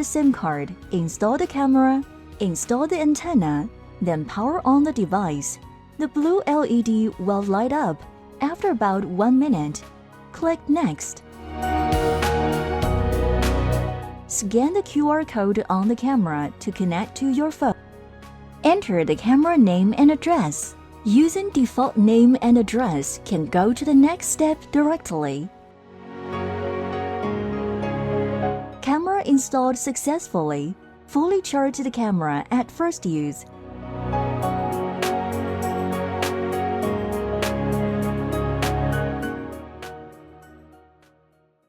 the SIM card, install the camera, install the antenna, then power on the device. The blue LED will light up after about 1 minute. Click Next. Scan the QR code on the camera to connect to your phone. Enter the camera name and address. Using default name and address can go to the next step directly. Camera installed successfully. Fully charge the camera at first use.